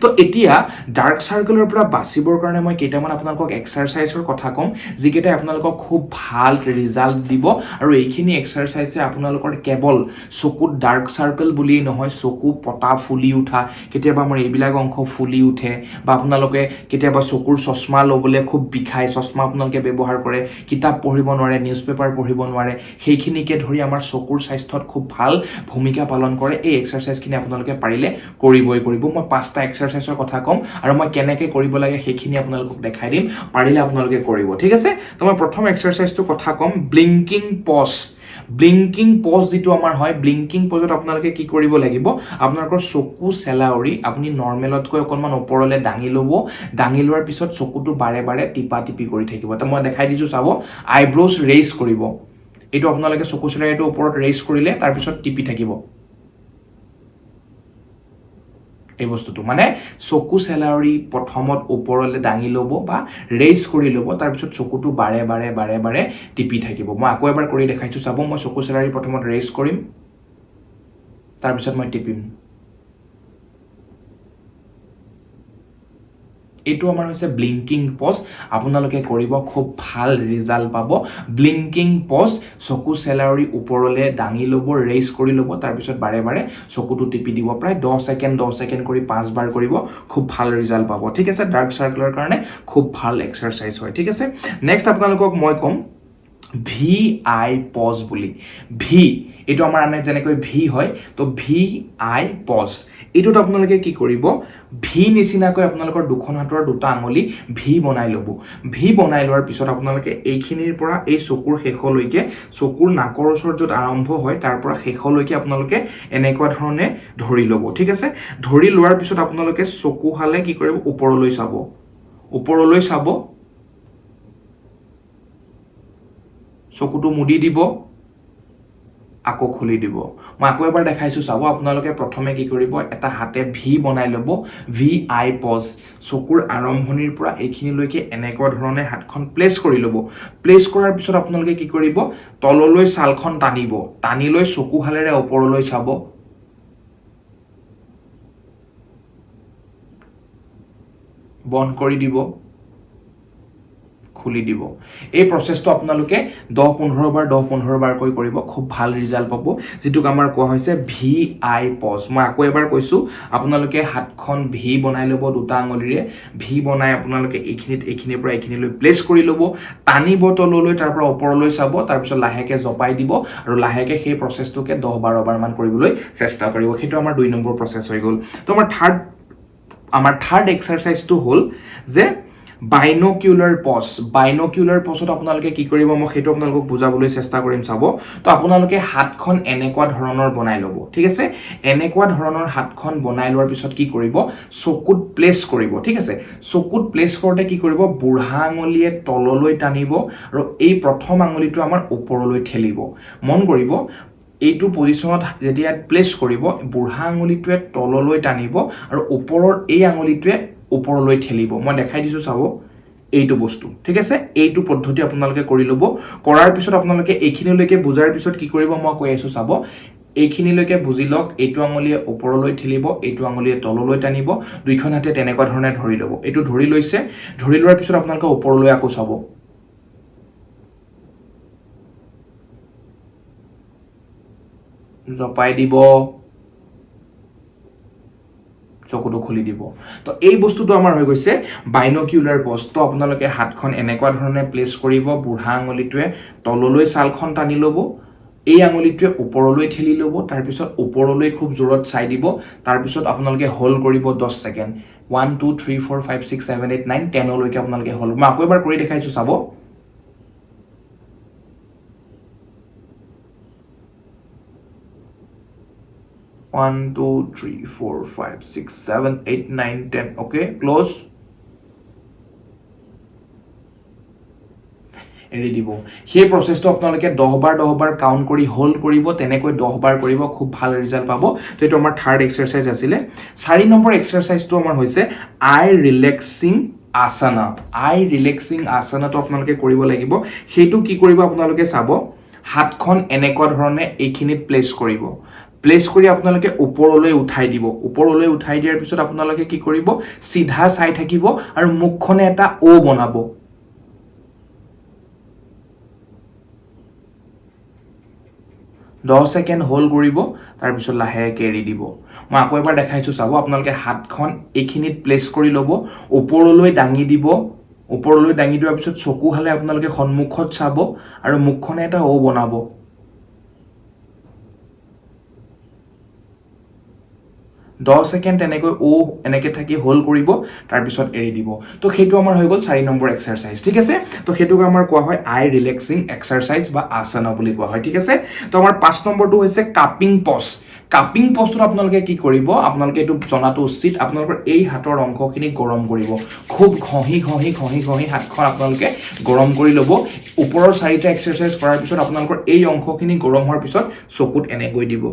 তো এতিয়া ডাৰ্ক সাৰ্কেলৰ পৰা বাচিবৰ কাৰণে মই কেইটামান আপোনালোকক এক্সাৰসাইজৰ কথা ক'ম যিকেইটা আপোনালোকক খুব ভাল ৰিজাল্ট দিব আৰু এইখিনি এক্সাৰসাইজে আপোনালোকৰ কেৱল চকুত ডাৰ্ক সাৰ্কেল বুলিয়েই নহয় চকু পটা ফুলি উঠা কেতিয়াবা আমাৰ এইবিলাক অংশ ফুলি উঠে বা আপোনালোকে কেতিয়াবা চকুৰ চশমা ল'বলৈ খুব বিষায় চশমা আপোনালোকে ব্যৱহাৰ কৰে কিতাপ পঢ়িব নোৱাৰে নিউজ পেপাৰ পঢ়িব নোৱাৰে সেইখিনিকে ধৰি আমাৰ চকুৰ স্বাস্থ্যত খুব ভাল ভূমিকা পালন কৰে এই এক্সাৰসাইজখিনি আপোনালোকে পাৰিলে কৰিব মই 5টা এক্সাৰসাইজৰ কথা ক'ম আৰু মই কেনেকৈ কৰিব লাগে সেইখিনি আপোনালোকক দেখাই দিম পাৰিলে আপোনালোকে কৰিব ঠিক আছে তো মই প্ৰথম এক্সাৰসাইজটো কথা ক'ম ব্লিংকিং পজ যেটো আমাৰ হয় ব্লিংকিং পজত আপোনালোকে কি কৰিব লাগিব আপোনালোকৰ চকু চেলাউৰি আপুনি নৰমেলতকৈ অকনমান ওপৰলৈ দাঙি ল'ব দাঙি লোৱাৰ পিছত চকুটো বাৰে বাৰে টিপা টিপি কৰি থাকিব তো মই দেখাই দিছো চাব আইব্ৰোজ ৰেইজ কৰিব এইটো আপোনালোকে চকু চেলাউৰিটো ওপৰত ৰেইজ কৰিলে তাৰ পিছত টিপি থাকিব এই বস্তুটো মানে চকু চেলাউৰি প্ৰথমত ওপৰলৈ দাঙি ল'ব বা ৰেইজ কৰি ল'ব তাৰ পিছত চকুটো বাৰে বাৰে টিপি থাকিব মই আকৌ এবাৰ কৰি দেখাইছো চাব মই চকু চেলাউৰি প্ৰথমত ৰেইজ কৰিম তাৰ পিছত মই টিপিম এইটো আমাৰ হৈছে ব্লিংকিং পজ আপোনালোকে কৰিব খুব ভাল ৰিজাল্ট পাব ব্লিংকিং পজ চকু চেলাউৰি ওপৰলৈ দাঙি ল'ব ৰেইজ কৰি ল'ব তাৰ পিছত বাৰে বাৰে চকুটো টিপি দিব প্ৰায় 10 সেকেন্ড কৰি 5 বাৰ কৰিব খুব ভাল ৰিজাল্ট পাব ঠিক আছে ডাৰ্ক সাৰ্কেলৰ কাৰণে খুব ভাল এক্সাৰসাইজ হয় ঠিক আছে নেক্সট আপোনালোকক মই ক'ম ভি আই পজ বুলি ভি এইটো আমাৰ আনে যেনেকৈ ভি হয় তো ভি আই পজ এইটোত আপোনালোকে কি কৰিব ভি নিচিনাকৈ আপোনালোকৰ দুখন হাতৰ দুটা আঙুলি ভি বনাই ল'ব ভি বনাই লোৱাৰ পিছত আপোনালোকে এইখিনিৰ পৰা এই চকুৰ শেষলৈকে চকুৰ নাকৰ ওচৰত য'ত আৰম্ভ হয় তাৰ পৰা শেষলৈকে আপোনালোকে এনেকুৱা ধৰণে ধৰি ল'ব ঠিক আছে ধৰি লোৱাৰ পিছত আপোনালোকে চকু হালে কি কৰিব ওপৰলৈ চাব চকুটো মুদি দিব আকৌ খুলি দিব মই আকৌ এবাৰ দেখাইছো চাব আপোনালোকে প্ৰথমে কি কৰিব এটা হাতে ভি বনাই ল'ব ভি আই পজ চকুৰ আৰম্ভণিৰ পৰা এইখিনিলৈকে এনেকুৱা ধৰণে হাতখন প্লেস কৰি ল'ব প্লেস কৰাৰ পিছত আপোনালোকে কি কৰিব তললৈ ছালখন টানি লৈ চকু হালেৰে ওপৰলৈ চাব বন্ধ কৰি দিব খুলি দিব এই প্ৰসেসটো আপোনালোকে 10-15 বাৰ কৈ কৰিব খুব ভাল ৰিজাল্ট পাব যেটুক আমাৰ কোৱা হৈছে ভি আই পজ মই আকৌ এবাৰ কৈছো আপোনালোকে হাতখন ভি বনাই ল'ব দুটা আঙুলিৰে ভি বনাই আপোনালোকে এইখিনিৰ পৰা এইখিনিলৈ প্লেস কৰি ল'ব টানিব তললৈ তাৰ পৰা ওপৰলৈ চাব তাৰ পিছত লাহেকে জপাই দিব আৰু লাহেকে সেই প্ৰসেসটোকে 10-12 বাৰ মান কৰিবলৈ চেষ্টা কৰিব সেইটো আমাৰ 2 নম্বৰ প্ৰসেস হৈ গ'ল তো আমাৰ থাৰ্ড এক্সাৰসাইজটো হ'ল যে বাইনোকুলাৰ পজত আপোনালোকে কি কৰিব মই সেইটো আপোনালোকক বুজাবলৈ চেষ্টা কৰিম চাব তো আপোনালোকে হাতখন এনেকুৱা ধৰণৰ বনাই ল'ব ঠিক আছে এনেকুৱা ধৰণৰ হাতখন বনাই লোৱাৰ পিছত কি কৰিব চকুত প্লেস কৰিব ঠিক আছে চকুত প্লেস কৰোতে কি কৰিব বুঢ়া আঙুলিয়ে তললৈ টানিব আৰু এই প্ৰথম আঙুলিটো আমাৰ ওপৰলৈ ঠেলিব মন কৰিব এইটো পজিশনত যেতিয়া প্লেস কৰিব বুঢ়া আঙুলিটোৱে তললৈ টানিব আৰু ওপৰৰ এই আঙুলিটোৱে ওপৰলৈ ঠেলিব মই দেখাই দিছো চাব এইটো বস্তু ঠিক আছে এইটো পদ্ধতি আপোনালোকে কৰি ল'ব কৰাৰ পিছত আপোনালোকে এইখিনিলৈকে বুজাৰ পিছত কি কৰিব মই কৈ আছো চাব এইখিনিলৈকে বুজি লওক এইটো আঙুলিয়ে ওপৰলৈ ঠেলিব এইটো আঙুলিয়ে তললৈ টানিব দুইখন হাতে তেনেকুৱা ধৰণে ধৰি ল'ব এইটো ধৰি লৈছে ধৰি লোৱাৰ পিছত আপোনালোকে ওপৰলৈ আকৌ চাব জপাই দিব চকুটো খুলি দিব তো এই বস্তুটো আমাৰ হৈ গৈছে বাইনোকুলাৰ পজ তো আপোনালোকে হাতখন এনেকুৱা ধৰণে প্লেস কৰিব বুঢ়া আঙুলিটোৱে তললৈ ছালখন টানি ল'ব এই আঙুলিটোৱে ওপৰলৈ ঠেলি ল'ব তাৰ পিছত ওপৰলৈ খুব জোৰত চাই দিব তাৰ পিছত আপোনালোকে হোল্ড কৰিব 10 সেকেন্ড 1 2 3 4 5 6 7 8 9 10 লৈকে আপোনালোকে হোল্ড মই আকৌ এবাৰ কৰি দেখাইছো চাব 1 2 3 4 5 6 7 8 9 10 okay close এৰি দিব সেই প্ৰসেসটো আপোনালোকে 10 বাৰ কাউন্ট কৰি হোল্ড কৰিব তেনেকৈ 10 বাৰ কৰিব খুব ভাল ৰিজাল্ট পাব তো এটো আমাৰ থাৰ্ড এক্সাৰসাইজ আছিল 4 নম্বৰ এক্সাৰসাইজটো আমাৰ হৈছে আই ৰিলেক্সিং আসানা তো আপোনালোকে কৰিব লাগিব সেইটো কি কৰিব আপোনালোকে চাব হাতখন এনেকুৱা ধৰণে এইখিনিত প্লেস কৰিব প্লেচ কৰি আপোনালোকে ওপৰলৈ উঠাই দিব ওপৰলৈ উঠাই দিয়াৰ পিছত আপোনালোকে কি কৰিব সিধা চাই থাকিব আৰু মুখখনে এটা ও বনাব 10 সেকেন্ড হোল্ড কৰিব তাৰ পিছত লাহেকে এৰি দিব মই আকৌ এবাৰ দেখাইছো চাব আপোনালোকে হাতখন এইখিনিত প্লেচ কৰি লব ওপৰলৈ দাঙি দিব ওপৰলৈ দাঙি দিয়াৰ পিছত চকু হালে আপোনালোকে সন্মুখত চাব আৰু মুখখনে এটা ও বনাব 10 সেকেন্ড এনেকৈ ও এনেকৈ থাকি হোল্ড কৰিব তাৰ পিছত এৰি দিব তো হেতু আমাৰ হৈ গল 4 নম্বৰ এক্সাৰসাইজ ঠিক আছে তো হেতুক আমাৰ কোৱা হয় আই ৰিলেক্সিং এক্সাৰসাইজ বা আসনা বুলি কোৱা হয় ঠিক আছে তো আমাৰ 5 নম্বৰটো হৈছে কাপিং পজ কাপিং পজটো আপোনালোকে কি কৰিব আপোনালোকে এটো জনাটো উচিত আপোনালোকৰ এই হাতৰ অংশখিনি গৰম কৰিব খুব ঘহি হাতখন আপোনালোকে গৰম কৰি লব ওপৰৰ 4টা এক্সাৰসাইজ কৰাৰ পিছত আপোনালোকৰ এই অংশখিনি গৰম হোৱাৰ পিছত চকুত এনেকৈ দিব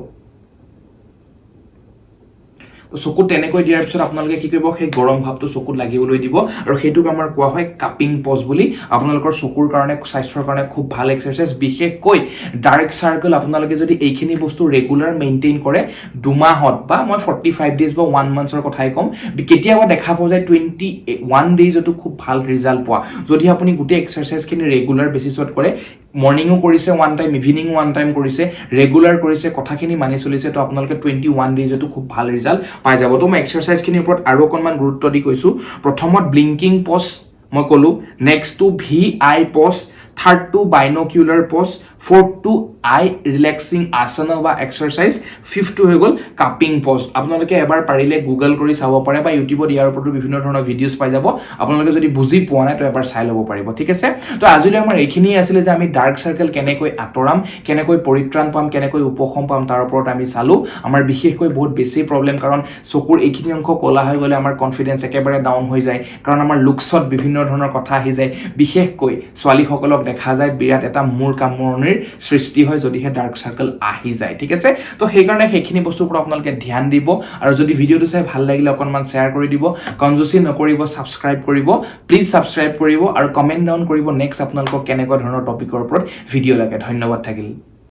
চকুত তেনেকৈ দিয়াৰ পিছত আপোনালোকে কি কৰিব সেই গৰম ভাৱটো চকুত লাগিবলৈ দিব আৰু হেতুক আমাৰ কোৱা হয় কাপিং পজ বুলি আপোনালোকৰ চকুৰ কাৰণে স্বাস্থ্যৰ কাৰণে খুব ভাল এক্সাৰসাইজ বিশেষকৈ ডাৰ্ক সাৰ্কেল আপোনালোকে যদি এইখিনি বস্তু ৰেগুলাৰ মেইনটেইন কৰে দুমাহত বা মই 45 ডেজ বা 1 মান্থৰ কথাই কম কেতিয়াবা দেখা পোৱা যায় 21 ডেজতো খুব ভাল ৰিজাল্ট পোৱা যদি আপুনি গুটে এক্সাৰসাইজ খিনি ৰেগুলাৰ বেসিছত কৰে মৰ্নিংও কৰিছে one time evening one time কৰিছে ৰেগুলাৰ কৰিছে কথাখিনি মানি চলিছে তো আপোনালোকে 21 ডেজতো খুব ভাল ৰিজাল্ট পাই যাব তো মই এক্সাৰসাইজ খিনিৰ ওপৰত আৰু অকনমান গুৰুত্ব দি কৈছো প্ৰথমত ব্লিংকিং পজ মই কলো next to V I pause third to binocular pause fourth to eye relaxing asana বা exercise fifth to হৈ গল কাপিং পজ আপোনালোকে এবাৰ পাৰিলে গুগল কৰি চাব পাৰে বা ইউটিউবত ইয়াৰ ওপৰত বিভিন্ন ধৰণৰ ভিডিওছ পাই যাব আপোনালোকে যদি বুজি পোৱা নাই তো এবাৰ চাই ল'ব পাৰিব ঠিক আছে তো আজিলৈ আমাৰ এইখিনি আছিল যে আমি ডাৰ্ক সাৰ্কেল কেনেকৈ আতৰাম কেনেকৈ পৰিত্ৰাণ পাম কেনেকৈ উপশম পাম তাৰ ওপৰত আমি চালো আমাৰ বিশেষকৈ বহুত বেছি প্ৰবলেম কাৰণ চকুৰ এইখিনি অংশ কলা হৈ গলে আমাৰ কনফিডেন্স একেবাৰে ডাউন হৈ যায় কাৰণ আমাৰ লুকছত বিভিন্ন ধৰণৰ কথা আহি যায় বিশেষকৈ ছোৱালী সকলক দেখা যায় বিৰাট এটা মূৰ কামৰণিৰ সৃষ্টি হয় যদিহে ডাৰ্ক সাৰ্কেল আহি যায় ঠিক আছে তো সেই কাৰণে সেইখিনি বস্তুৰ ওপৰত আপোনালোকে ধ্যান দিব আৰু যদি ভিডিওটো চাই ভাল লাগিলে অকনমান শেয়াৰ কৰি দিব কনজুসি নকৰিব সাবস্ক্ৰাইব কৰিব প্লিজ সাবস্ক্ৰাইব কৰিব আৰু কমেন্ট ডাউন কৰিব নেক্সট আপোনালোকক কেনেকুৱা ধৰণৰ টপিকৰ ওপৰত ভিডিও লাগে ধন্যবাদ থাকিল